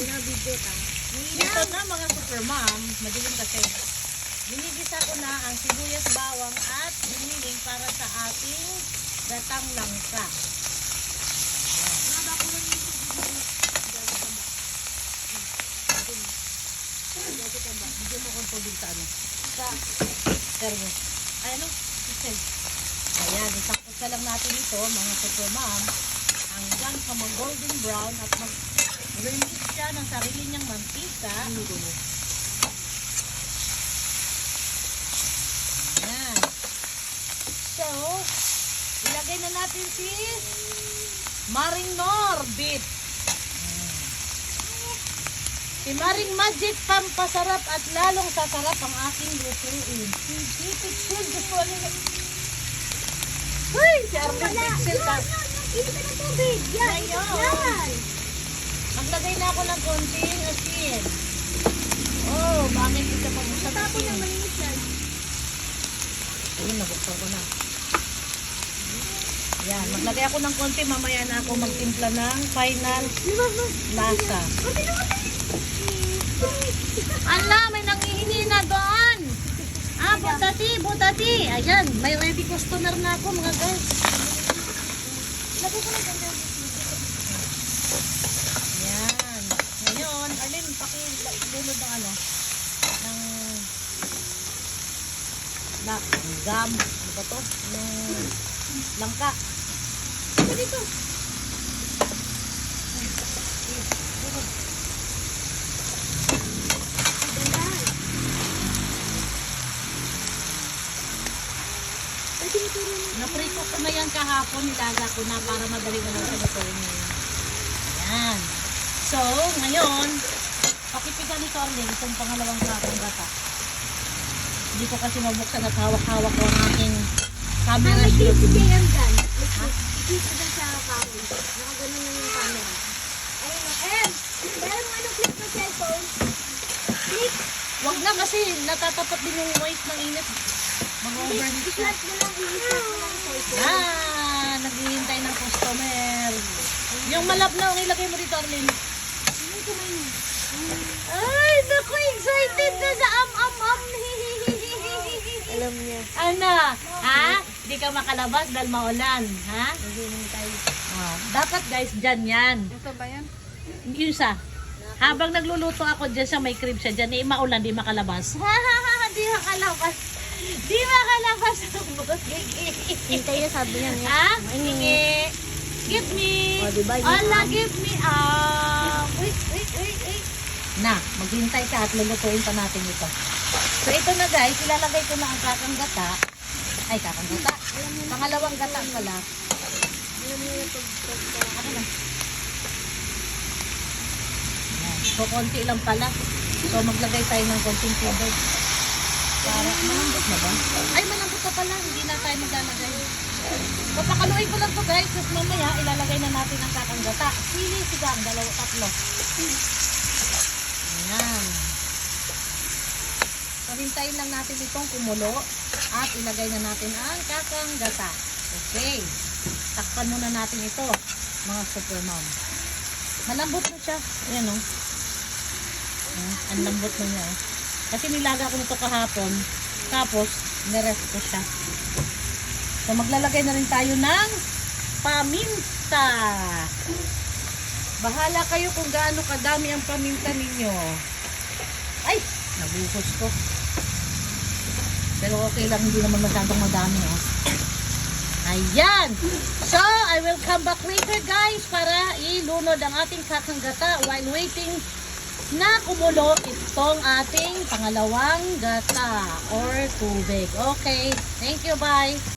Binabidyo ka. Ito na mga super mom, madilim kasi. Binigisa ko na ang sibuyas, bawang at giniling para sa ating gatang langka. Bigyan mo kong tubig sa ano? Sa termos. Ay ano? Kitchen. Ayan, isangkot ka lang natin ito mga super mom hanggang sa mag-golden brown at mag-release siya ng sarili niyang mantika. Ayan. So, ilagay na natin si Maring Nor beef. Si Maring Magic pampasarap at lalong sasarap ang aking lutuin. Uy, si Armin Pixel ka. Hindi ka na tubig. Yan. Yan. Maglagay na ako ng konting asin. Oh, bakit ito pa mo sa Tapos asin? na malinis yan. Ayun, nabuksan ko na. Yan, maglagay ako ng konti. Mamaya na ako magtimpla ng final lasa. Ala, may nangihingi na doon. Ah, butati, butati. Ayan, may ready customer na ako mga guys. Lagay ko na ganda. Yan. Ngayon, alin, pakilunod ng ano, ng gam, ano ba to? Ng langka. Ito dito. Na-prito ko na yan kahapon, nilaga ko na para madali na lang sa lutuin ngayon. Yan. So, ngayon, pakipigan ni Torling itong pangalawang sakong gata. Hindi ko kasi mabuksan at hawak-hawak ko ang aking camera May shoot. clip si JM dyan. I-clip ko dyan sa kahoy. Nakaganon na yung camera. Ayun o. Meron mo anong clip ng cellphone? Clip. Wag na kasi natatapat din yung white ng init. Mag-overheat siya. I-flat mo lang. I-flat mo lang yung cellphone. Ah, naghihintay ng customer. Yung malabnaw, ilagay mo dito, Arlene. Ano kumain mo? Ay, naku, excited na sa am-am-am. Alam niya. Ano? Ha? Di ka makalabas dahil maulan. Ha? Naghihintay. Oh, dapat guys, dyan yan. Ito ba yan? Yung isa. Habang nagluluto ako dyan siya, may crib siya dyan. Eh, maulan, di makalabas. Di makalabas. Di makalabas. Hintay niya, sabi niya. Ha? Sige. Give me. O, diba, yun, Ala, give me. Wait. Na, maghintay ka at lulutuin pa natin ito. So, ito na guys. Ilalagay ko na ang kakang gata. Ay, kakang gata. Pangalawang gata pala. Alam niya yung Ano na? Yan. So, konti lang pala. So, maglagay tayo ng konting tubig. Para, malambot na ba? Ay, malambot na pala. Hindi na tayo maglalagay. So, pakaluin ko lang to guys. Tapos mamaya, ilalagay na natin ang kakang gata. Sili, sigang, dalawa, tatlo. Ayan. So, hintayin lang natin itong kumulo. At ilagay na natin ang kakang gata. Okay. Takpan muna natin ito, mga super mom. Malambot na siya. Ayan o. Ang lambot na niya. Kasi nilaga ko nito kahapon. Tapos, nirest ko siya. So, maglalagay na rin tayo ng paminta. Bahala kayo kung gaano kadami ang paminta ninyo. Ay! Nabuhos ko. Pero okay lang, hindi naman masyadong madami. Oh. Ayan! So, I will come back later guys para ilunod ang ating kakang gata while waiting na kumulo itong ating pangalawang gata or tubig. Okay, thank you, bye!